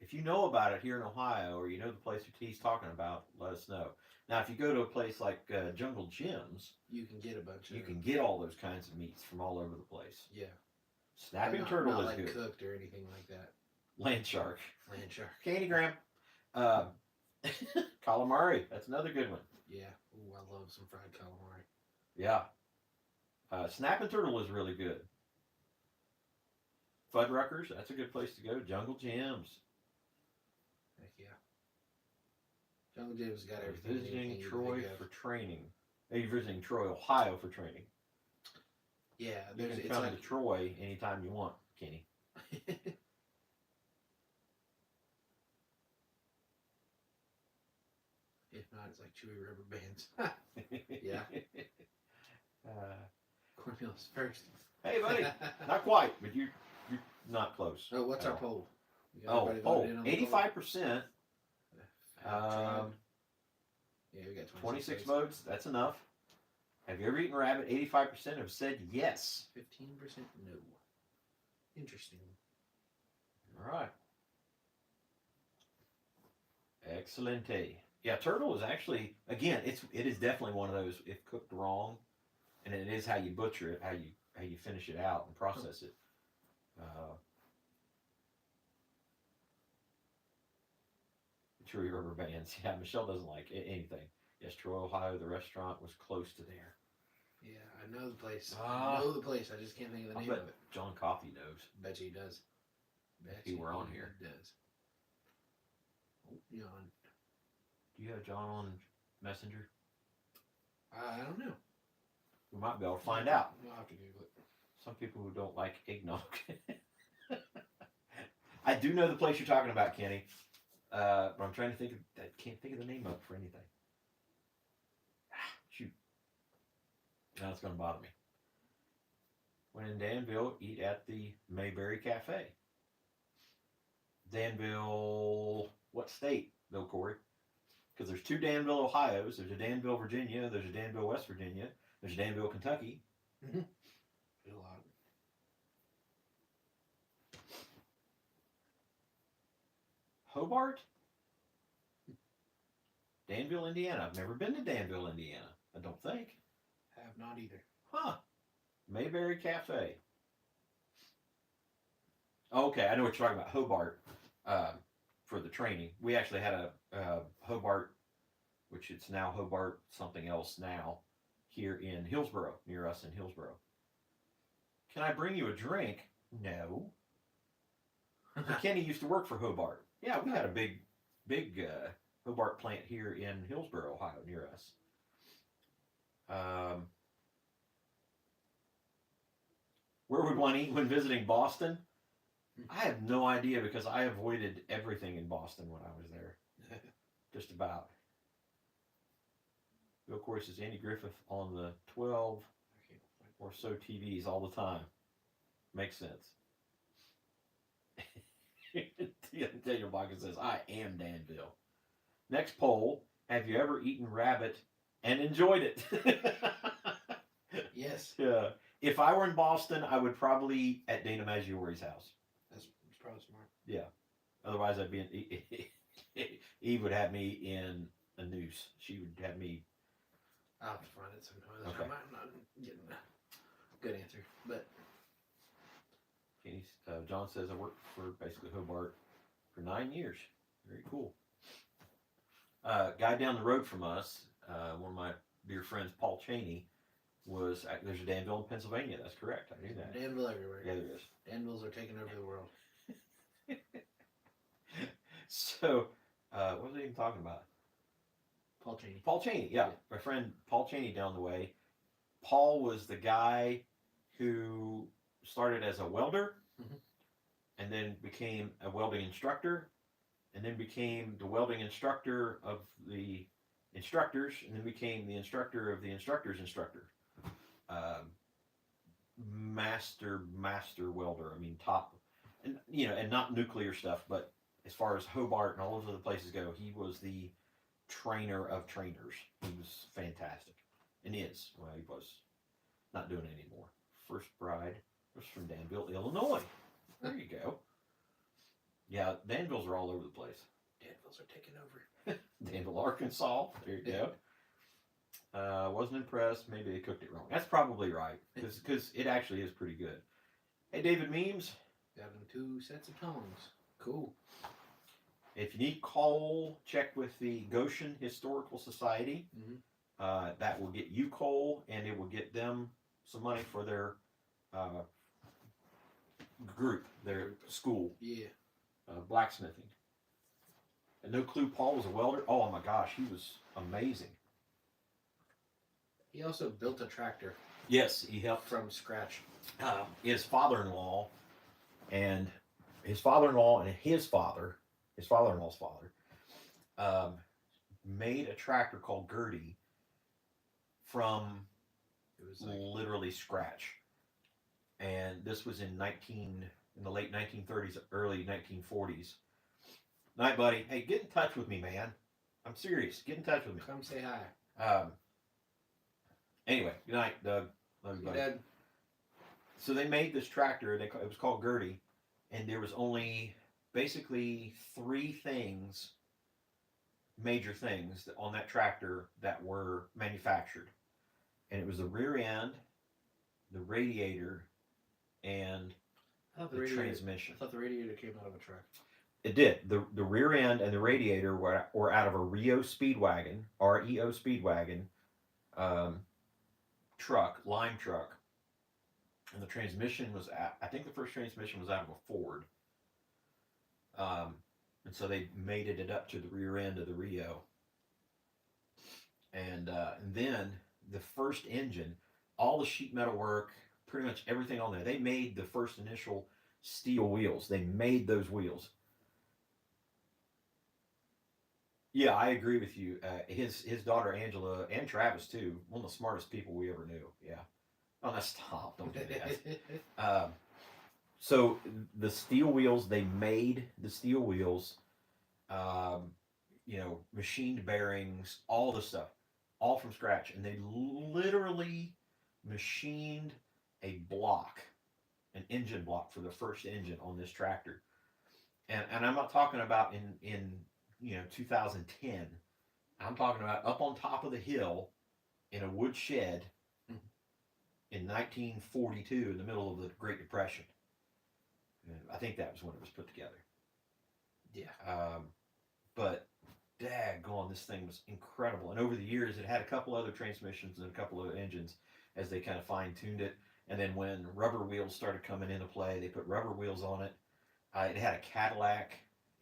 Speaker 2: If you know about it here in Ohio, or you know the place that he's talking about, let us know. Now, if you go to a place like Jungle Jim's,
Speaker 1: you can get a bunch of.
Speaker 2: You can get all those kinds of meats from all over the place.
Speaker 1: Yeah.
Speaker 2: Snapping turtle
Speaker 1: not
Speaker 2: is
Speaker 1: like
Speaker 2: good.
Speaker 1: Cooked or anything like that.
Speaker 2: Land shark.
Speaker 1: Land shark.
Speaker 2: Candy Graham. Calamari. That's another good one.
Speaker 1: Yeah. Ooh, I love some fried calamari.
Speaker 2: Yeah. Snapping turtle is really good. Fuddruckers. That's a good place to go. Jungle Jim's.
Speaker 1: Heck yeah. Jungle Jim's got everything.
Speaker 2: Visiting Troy for training. Are you visiting Troy, Ohio for training?
Speaker 1: Yeah.
Speaker 2: You can come to Troy anytime you want, Kenny.
Speaker 1: If not, it's like chewy rubber bands. Yeah. Cornmeal's first.
Speaker 2: Hey, buddy. Not quite, but you're not close.
Speaker 1: Oh, what's our poll?
Speaker 2: 85%.
Speaker 1: Yeah, we got
Speaker 2: 26 votes. That's enough. Have you ever eaten rabbit? 85% have said yes.
Speaker 1: 15% no. Interesting.
Speaker 2: All right. Excellente. Yeah, turtle is actually, again, it is definitely one of those, if cooked wrong, and it is how you butcher it, how you finish it out and process it. Chewy rubber bands. Yeah, Michelle doesn't like anything. Yes, Troy, Ohio, the restaurant was close to there.
Speaker 1: Yeah, I know the place. I know the place. I just can't think of the name of it.
Speaker 2: John Coffey knows.
Speaker 1: Bet you he does. Bet
Speaker 2: he were on here.
Speaker 1: Does. Oh, John.
Speaker 2: Do you have John on Messenger?
Speaker 1: I don't know.
Speaker 2: We might be able to find out.
Speaker 1: We'll have to Google it.
Speaker 2: Some people who don't like eggnog. I do know the place you're talking about, Kenny. But I'm trying to think of, I can't think of the name of it for anything. Shoot. Now it's going to bother me. When in Danville, eat at the Mayberry Cafe. Danville, what state, though, Corey? Because there's two Danville, Ohio's. There's a Danville, Virginia. There's a Danville, West Virginia. There's a Danville, Kentucky.
Speaker 1: Mm-hmm. A lot.
Speaker 2: Hobart? Danville, Indiana. I've never been to Danville, Indiana. I don't think.
Speaker 1: Have not either.
Speaker 2: Huh. Mayberry Cafe. Okay, I know what you're talking about. Hobart, for the training. We actually had a Hobart, which it's now Hobart something else now, here in Hillsboro, near us in Hillsboro. Can I bring you a drink? No. So Kenny used to work for Hobart. Yeah, we had a big Hobart plant here in Hillsboro, Ohio, near us. Um, where would one eat when visiting Boston? I have no idea because I avoided everything in Boston when I was there. Just about. Of course, is Andy Griffith on the 12 or so TVs all the time. Makes sense. Daniel Baca says, I am Danville. Next poll, have you ever eaten rabbit and enjoyed it?
Speaker 1: Yes.
Speaker 2: Yeah. If I were in Boston, I would probably eat at Dana Maggiori's house.
Speaker 1: That's probably smart.
Speaker 2: Yeah. Otherwise, I'd be in. Eve would have me in a noose. She would have me.
Speaker 1: I'll have to find it sometime.
Speaker 2: Okay.
Speaker 1: I'm not getting a good answer, but
Speaker 2: John says I worked for basically Hobart for 9 years. Very cool. Guy down the road from us, one of my dear friends, Paul Cheney, there's a Danville in Pennsylvania. That's correct. I knew that.
Speaker 1: Danville everywhere.
Speaker 2: Yeah, there is.
Speaker 1: Danvilles are taking over the world.
Speaker 2: So, what was I even talking about?
Speaker 1: Paul Cheney.
Speaker 2: Paul Cheney, yeah. My friend Paul Cheney down the way. Paul was the guy who started as a welder, and then became a welding instructor, and then became the welding instructor of the instructors, and then became the instructor of the instructor's instructor. Master welder. I mean, top, and and not nuclear stuff, but as far as Hobart and all those other places go, he was the trainer of trainers. He was fantastic, and is. Well, he was not doing it anymore. First bride was from Danville, Illinois. There you go. Yeah, Danvilles are all over the place.
Speaker 1: Danvilles are taking over.
Speaker 2: Danville, Arkansas. There you go. Wasn't impressed. Maybe they cooked it wrong. That's probably right, because it actually is pretty good. Hey, David Memes.
Speaker 1: Got them 2 sets of tongs. Cool.
Speaker 2: If you need coal, check with the Goshen Historical Society. That will get you coal, and it will get them some money for their group, their school.
Speaker 1: Yeah.
Speaker 2: Blacksmithing. And no clue Paul was a welder. Oh my gosh, he was amazing.
Speaker 1: He also built a tractor.
Speaker 2: Yes, he helped
Speaker 1: from scratch.
Speaker 2: His father-in-law and his father-in-law and his father-in-law's father, made a tractor called Gertie from literally scratch. And this was in the late 1930s, early 1940s. Night, buddy. Hey, get in touch with me, man. I'm serious. Get in touch with me.
Speaker 1: Come say hi.
Speaker 2: Anyway, good night, Doug. Love you, buddy.
Speaker 1: Dad.
Speaker 2: So they made this tractor. It was called Gertie, and there was only basically 3 major things on that tractor that were manufactured, and it was the rear end, the radiator, and the transmission.
Speaker 1: I thought the radiator came out of a truck.
Speaker 2: It did. The rear end and the radiator were out of a REO Speedwagon, REO Speedwagon, lime truck, and the transmission was I think the first transmission was out of a Ford, and so they mated it up to the rear end of the REO, and then the first engine, all the sheet metal work, pretty much everything on there, they made the first initial steel wheels. They made those wheels. Yeah, I agree with you. His daughter Angela and Travis too, one of the smartest people we ever knew. Yeah. Oh, no, stop! Don't do that. So the steel wheels, they made the steel wheels. Machined bearings, all the stuff, all from scratch, and they literally machined an engine block for the first engine on this tractor. And I'm not talking about in 2010. I'm talking about up on top of the hill in a wood shed in 1942 in the middle of the Great Depression. I think that was when it was put together.
Speaker 1: Yeah.
Speaker 2: But daggone, this thing was incredible. And over the years, it had a couple other transmissions and a couple of engines as they kind of fine tuned it. And then when rubber wheels started coming into play, they put rubber wheels on it. It had a Cadillac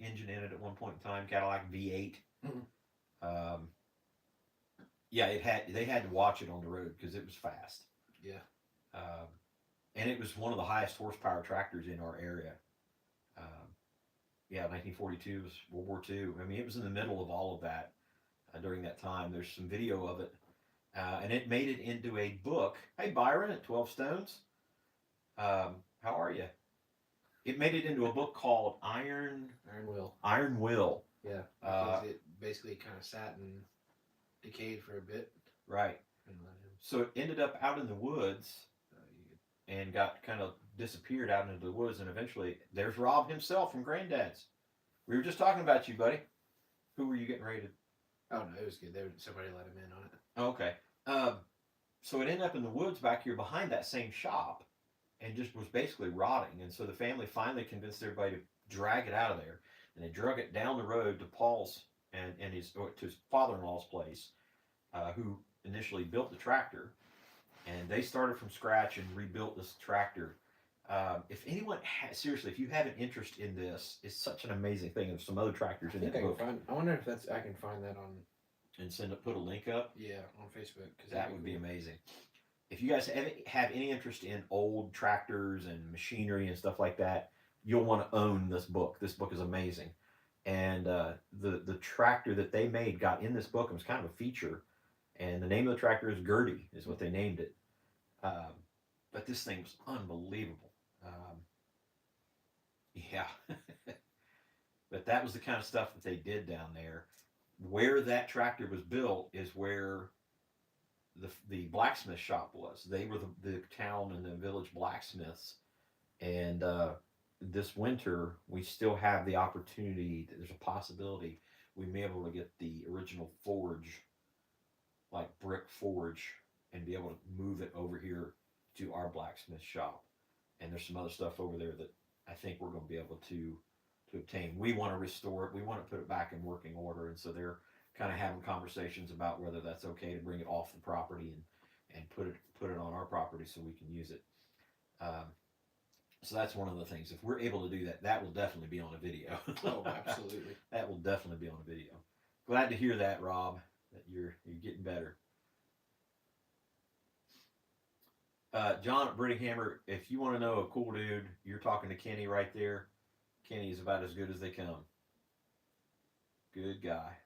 Speaker 2: engine in it at one point in time, Cadillac V8. Um, yeah, they had to watch it on the road because it was fast.
Speaker 1: Yeah.
Speaker 2: And it was one of the highest horsepower tractors in our area. Yeah, 1942 was World War II. I mean, it was in the middle of all of that during that time. There's some video of it. And it made it into a book. Hey, Byron at 12 Stones. How are you? It made it into a book called Iron
Speaker 1: Will.
Speaker 2: Iron Will.
Speaker 1: Yeah. Because it basically kind of sat and decayed for a bit.
Speaker 2: Right. So it ended up out in the woods and got kind of disappeared out into the woods, and eventually there's Rob himself from Granddad's. We were just talking about you, buddy. Who were you getting ready to?
Speaker 1: Oh no, it was good. Somebody let him in on it.
Speaker 2: Oh, okay. So it ended up in the woods back here behind that same shop, and just was basically rotting. And so the family finally convinced everybody to drag it out of there, and they drug it down the road to Paul's and to his father-in-law's place, who initially built the tractor. And they started from scratch and rebuilt this tractor. If anyone seriously, if you have an interest in this, it's such an amazing thing. There's some other tractors in that book.
Speaker 1: I wonder if I can find that on.
Speaker 2: And put a link up.
Speaker 1: Yeah, on Facebook.
Speaker 2: That would be amazing. If you guys have any interest in old tractors and machinery and stuff like that, you'll want to own this book. This book is amazing. And the tractor that they made got in this book and was kind of a feature. And the name of the tractor is Gertie, is what they named it. But this thing was unbelievable. Yeah. But that was the kind of stuff that they did down there. Where that tractor was built is where the blacksmith shop was. They were the town and the village blacksmiths. And this winter, we still have the opportunity, there's a possibility we may be able to get the original forge, like brick forge, and be able to move it over here to our blacksmith shop. And there's some other stuff over there that I think we're going to be able to obtain. We want to restore it. We want to put it back in working order. And so they're kind of having conversations about whether that's okay to bring it off the property and put it on our property so we can use it. So that's one of the things. If we're able to do that, that will definitely be on a video.
Speaker 1: Oh, absolutely.
Speaker 2: That will definitely be on a video. Glad to hear that, Rob, that you're getting better. John at Brittinghammer, if you want to know a cool dude, you're talking to Kenny right there. Kenny is about as good as they come. Good guy.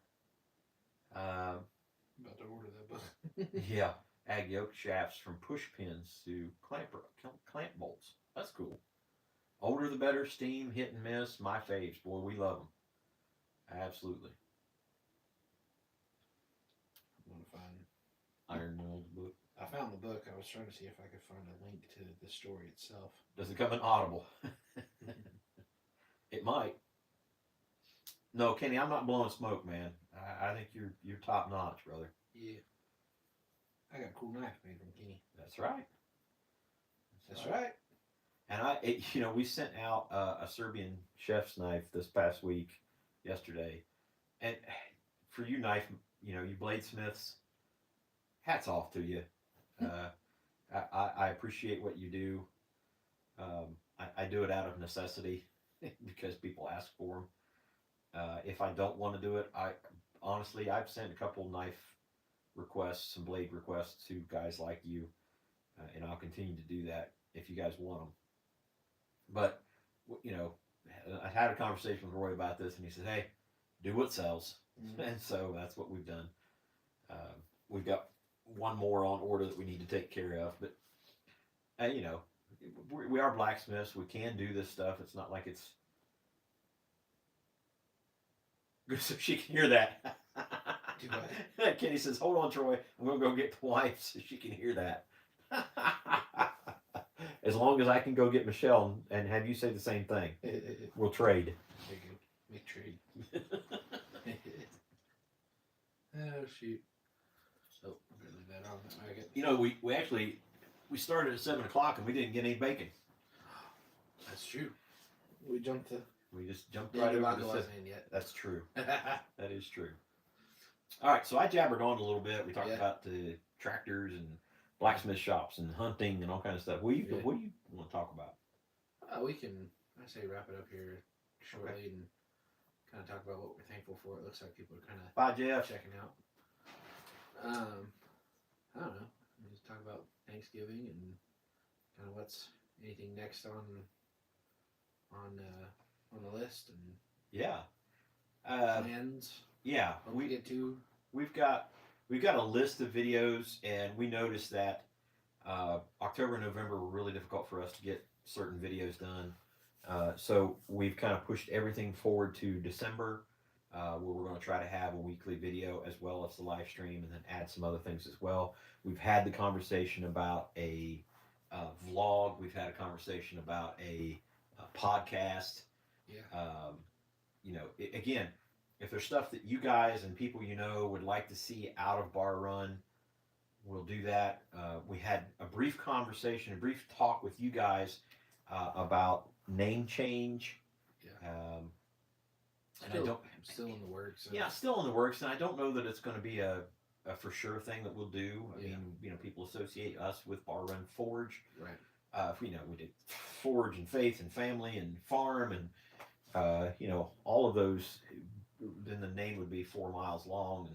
Speaker 1: About to order that book.
Speaker 2: Yeah. Ag yoke shafts from push pins to clamp bolts. That's cool. Older the better. Steam, hit and miss. My faves. Boy, we love them. Absolutely.
Speaker 1: I'm going to find
Speaker 2: Iron Mill's book.
Speaker 1: I found the book. I was trying to see if I could find a link to the story itself.
Speaker 2: Does it come in Audible? It might. No, Kenny, I'm not blowing smoke, man. I think you're top notch, brother.
Speaker 1: Yeah. I got a cool knife made from Kenny.
Speaker 2: That's right.
Speaker 1: That's right.
Speaker 2: And we sent out a Serbian chef's knife this past week, yesterday, and for you you bladesmiths, hats off to you. I appreciate what you do. I do it out of necessity because people ask for them. If I don't want to do it, I've sent a couple knife requests, some blade requests to guys like you, and I'll continue to do that if you guys want them. But I had a conversation with Roy about this, and he said, "Hey, do what sells," and so that's what we've done. We've got one more on order that we need to take care of, but we are blacksmiths. We can do this stuff. It's not like it's so she can hear that. Kenny says, "Hold on, Troy. I'm gonna go get the wife so she can hear that." As long as I can go get Michelle and have you say the same thing, we'll trade.
Speaker 1: We trade. Oh shoot! So I'm gonna leave that on.
Speaker 2: We started at 7:00 and we didn't get any bacon.
Speaker 1: That's true. We jumped the.
Speaker 2: We just jumped
Speaker 1: The
Speaker 2: right over
Speaker 1: Tobacco
Speaker 2: the
Speaker 1: wasn't in yet.
Speaker 2: That's true. That is true. All right, so I jabbered on a little bit. We talked about the tractors and blacksmith shops and hunting and all kinds of stuff. What do you want to talk about?
Speaker 1: We can, I say, wrap it up here shortly and kind of talk about what we're thankful for. It looks like people are kind of
Speaker 2: Bye, Jeff.
Speaker 1: checking out. I don't know. We just talk about Thanksgiving and kind of what's anything next on the list and plans.
Speaker 2: Yeah,
Speaker 1: we get to.
Speaker 2: We've got a list of videos, and we noticed that October and November were really difficult for us to get certain videos done. So we've kind of pushed everything forward to December, where we're going to try to have a weekly video as well as the live stream, and then add some other things as well. We've had the conversation about a vlog. We've had a conversation about a podcast.
Speaker 1: Yeah.
Speaker 2: Again, if there's stuff that you guys and people you know would like to see out of Bar Run, we'll do that. We had a brief conversation, a brief talk with you guys about name change.
Speaker 1: Yeah.
Speaker 2: And
Speaker 1: still in the works. So.
Speaker 2: Yeah, still in the works, and I don't know that it's going to be a for sure thing that we'll do. I mean, people associate us with Bar Run Forge.
Speaker 1: Right.
Speaker 2: We did Forge and Faith and Family and Farm and all of those. Then the name would be 4 miles long,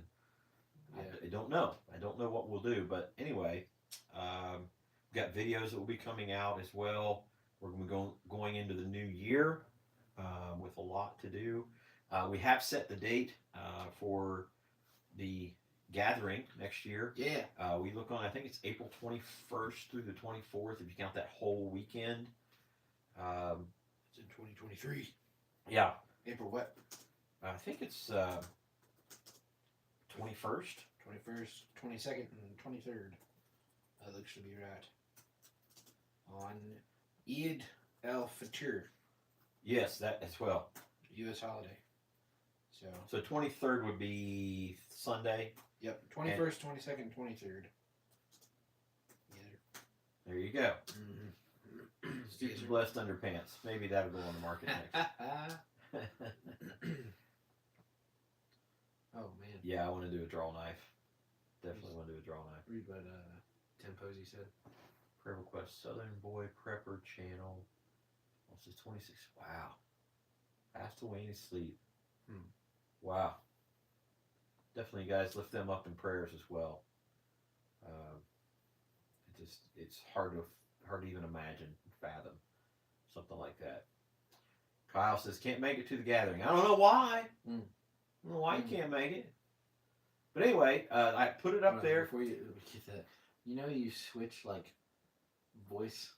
Speaker 2: and I don't know. I don't know what we'll do, but anyway, we've got videos that will be coming out as well. We're going to be going into the new year with a lot to do. We have set the date for the gathering next year.
Speaker 1: Yeah.
Speaker 2: We look on, I think it's April 21st through the 24th, if you count that whole weekend.
Speaker 1: It's in 2023.
Speaker 2: Yeah.
Speaker 1: April what?
Speaker 2: I think it's 21st.
Speaker 1: 21st, 22nd, and 23rd. That looks to be right. On Eid al-Fitr.
Speaker 2: Yes, that as well.
Speaker 1: U.S. holiday.
Speaker 2: So 23rd would be Sunday.
Speaker 1: Yep. 21st, 22nd, 23rd.
Speaker 2: There you go.
Speaker 1: Mm-hmm.
Speaker 2: Stupid Blessed Underpants. Maybe that'll go on the market next.
Speaker 1: Oh man.
Speaker 2: Yeah, I want to do a draw knife. Definitely want to do a draw knife.
Speaker 1: Read what Tim Posey said.
Speaker 2: Prayer request, Southern Boy Prepper Channel. What's this 26? Wow. Passed away in his sleep. Wow. Definitely, guys, lift them up in prayers as well. It's hard to even imagine, fathom something like that. Kyle says can't make it to the gathering. I don't know why. I don't know why you can't make it. But anyway, I put it up there.
Speaker 1: Before you get that, you switch like voice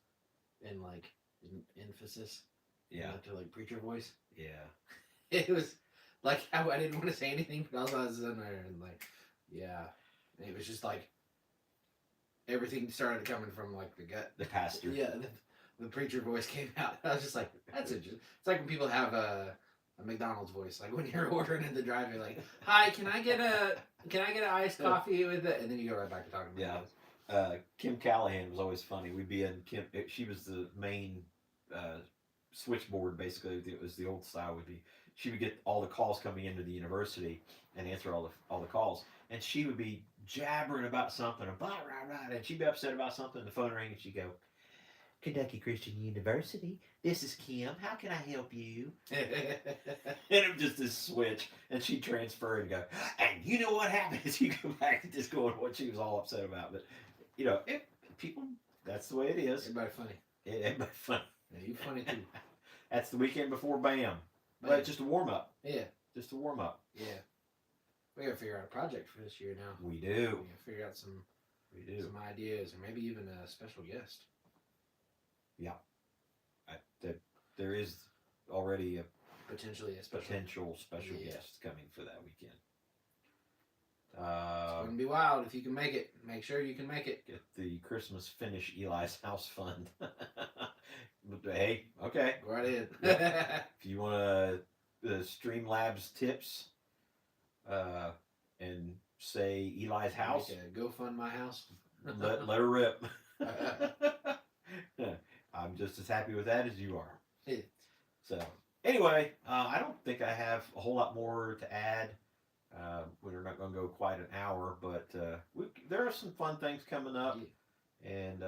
Speaker 1: and like emphasis.
Speaker 2: Yeah.
Speaker 1: To like preacher voice.
Speaker 2: Yeah.
Speaker 1: It was like I didn't want to say anything, but I was in there and like, yeah. And it was just like everything started coming from like the gut.
Speaker 2: The pastor.
Speaker 1: Yeah. The preacher voice came out. I was just like, that's interesting. It's like when people have a McDonald's voice, like when you're ordering in the drive-thru, like, "Hi, can I get an iced coffee with it?" And then you go right back to talking about it.
Speaker 2: Kim Callahan was always funny. We'd be in Kim. She was the main switchboard, basically. It was the old style. She would get all the calls coming into the university and answer all the calls, and she would be jabbering about something, and she'd be upset about something. And the phone rang, and she'd go, "Kentucky Christian University. This is Kim. How can I help you?" And it was just this switch, and she'd transfer and go, "And you know what happens?" You go back and just go on what she was all upset about. But people, that's the way it is.
Speaker 1: Everybody funny.
Speaker 2: Everybody funny.
Speaker 1: Yeah, you funny too.
Speaker 2: That's the weekend before BAM. But just a warm up.
Speaker 1: Yeah.
Speaker 2: Just a warm up.
Speaker 1: Yeah. We gotta figure out a project for this year now.
Speaker 2: We do.
Speaker 1: We gotta figure out some ideas, or maybe even a special guest.
Speaker 2: Yeah. There is already a
Speaker 1: potentially a
Speaker 2: potential special guest coming for that weekend.
Speaker 1: It's going to be wild. If you can make it, make sure you can make it.
Speaker 2: Get the Christmas Finish Eli's House Fund. Hey, okay.
Speaker 1: Go right ahead.
Speaker 2: If you want to Streamlabs tips and say Eli's house.
Speaker 1: Go fund my house.
Speaker 2: let her rip. I'm just as happy with that as you are. So anyway, I don't think I have a whole lot more to add. We're not going to go quite an hour, but there are some fun things coming up, and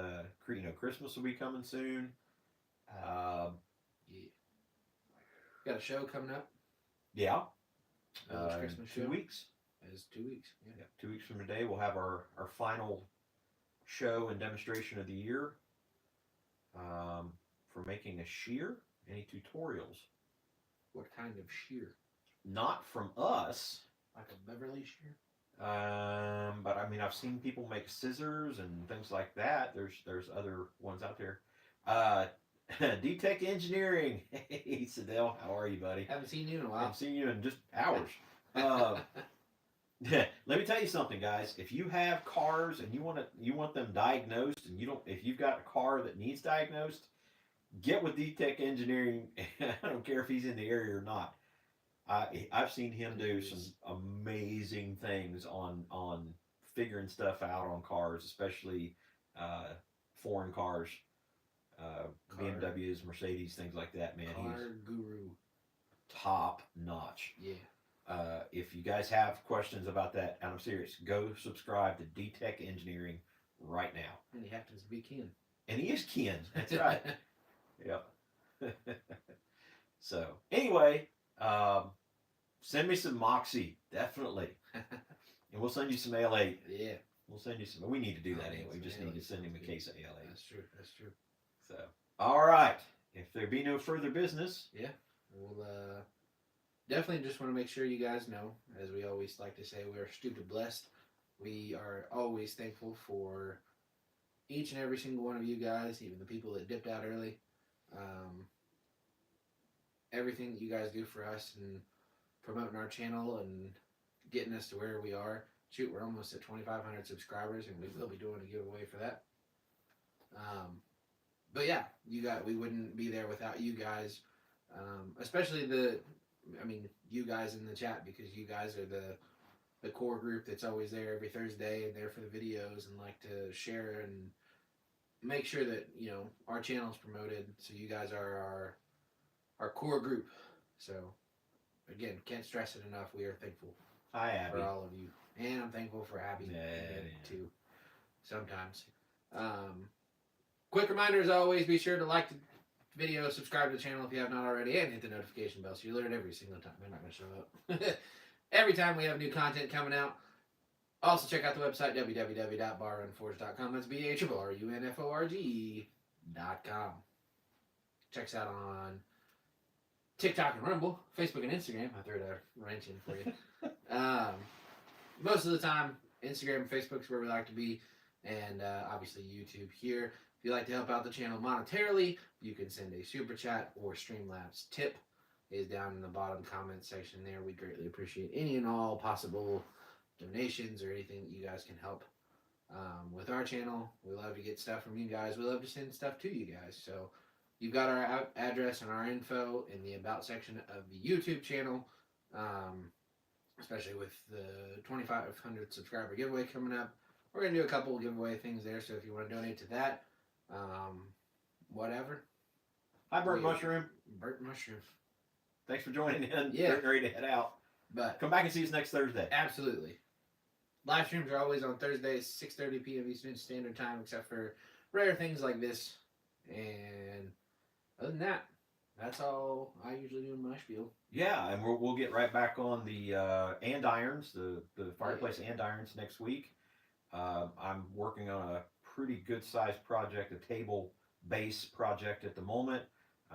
Speaker 2: Christmas will be coming soon.
Speaker 1: Yeah. Got a show coming up.
Speaker 2: Yeah.
Speaker 1: Christmas
Speaker 2: 2
Speaker 1: show.
Speaker 2: weeks.
Speaker 1: It's 2 weeks. Yeah.
Speaker 2: 2 weeks from today, we'll have our final show and demonstration of the year for making a shear. Any tutorials?
Speaker 1: What kind of shear?
Speaker 2: Not from us.
Speaker 1: Like a Beverly shear?
Speaker 2: But I mean, I've seen people make scissors and things like that. There's other ones out there. D-Tech Engineering. Hey, Sadell, how are you, buddy?
Speaker 1: Haven't seen you in a while.
Speaker 2: Haven't seen you in just hours. Let me tell you something, guys. If you have cars and you want them diagnosed, and if you've got a car that needs diagnosed, get with D-Tech Engineering. I don't care if he's in the area or not. I've seen him do some amazing things on figuring stuff out on cars, especially foreign cars, BMWs, Mercedes, things like that. Man,
Speaker 1: car guru,
Speaker 2: top notch.
Speaker 1: Yeah.
Speaker 2: If you guys have questions about that, and I'm serious, go subscribe to D-Tech Engineering right now.
Speaker 1: And he happens to be Ken.
Speaker 2: And he is Ken. That's right. Yep. So anyway. Send me some Moxie, definitely. And we'll send you some Ale8.
Speaker 1: Yeah.
Speaker 2: We'll send you some. We need to do that anyway. We just need to send him a case of Ale8.
Speaker 1: That's true.
Speaker 2: So, all right. If there be no further business.
Speaker 1: Yeah. We'll definitely just want to make sure you guys know, as we always like to say, we are stupid blessed. We are always thankful for each and every single one of you guys, even the people that dipped out early. Everything that you guys do for us and promoting our channel and getting us to where we are. Shoot, we're almost at 2,500 subscribers, and we will be doing a giveaway for that. But yeah, we wouldn't be there without you guys, especially you guys in the chat, because you guys are the core group that's always there every Thursday and there for the videos and like to share and make sure that our channel is promoted. So you guys are our core group. So again, can't stress it enough. We are thankful for all of you, and I'm thankful for Abby too. Sometimes. Quick reminder, as always, be sure to like the video, subscribe to the channel if you have not already, and hit the notification bell so you learn every single time. They're not going to show up. Every time we have new content coming out. Also, check out the website, www.barrunforge.com. That's BARRUNFORG.com. Check us out on TikTok and Rumble, Facebook and Instagram. I threw a wrench in for you. Most of the time, Instagram and Facebook is where we like to be, and obviously YouTube here. If you'd like to help out the channel monetarily, you can send a super chat or Streamlabs tip. Is down in the bottom comment section there. We greatly appreciate any and all possible donations or anything that you guys can help with our channel. We love to get stuff from you guys. We love to send stuff to you guys. So you've got our address and our info in the about section of the YouTube channel, especially with the 2,500 subscriber giveaway coming up. We're going to do a couple of giveaway things there, so if you want to donate to that, whatever.
Speaker 2: Hi, Burnt Mushroom.
Speaker 1: Burnt Mushroom.
Speaker 2: Thanks for joining in.
Speaker 1: Yeah.
Speaker 2: Getting ready to head out.
Speaker 1: But
Speaker 2: come back and see us next Thursday.
Speaker 1: Absolutely. Live streams are always on Thursdays, 6:30 p.m. Eastern Standard Time, except for rare things like this. And other than that, that's all I usually do in my spiel.
Speaker 2: Yeah, and we'll get right back on the andirons, the fireplace andirons next week. I'm working on a pretty good sized project, a table base project at the moment.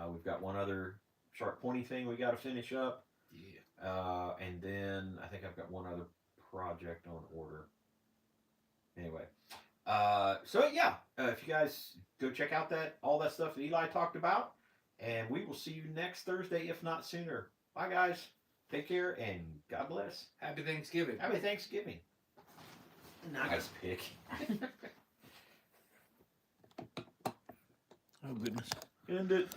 Speaker 2: We've got one other sharp pointy thing we got to finish up.
Speaker 1: Yeah.
Speaker 2: And then I think I've got one other project on order. Anyway, so yeah, if you guys go check out all that stuff that Eli talked about, and we will see you next Thursday, if not sooner. Bye, guys. Take care, and God bless.
Speaker 1: Happy Thanksgiving.
Speaker 2: Happy Thanksgiving. Nice pick.
Speaker 1: Oh, goodness.
Speaker 2: End it.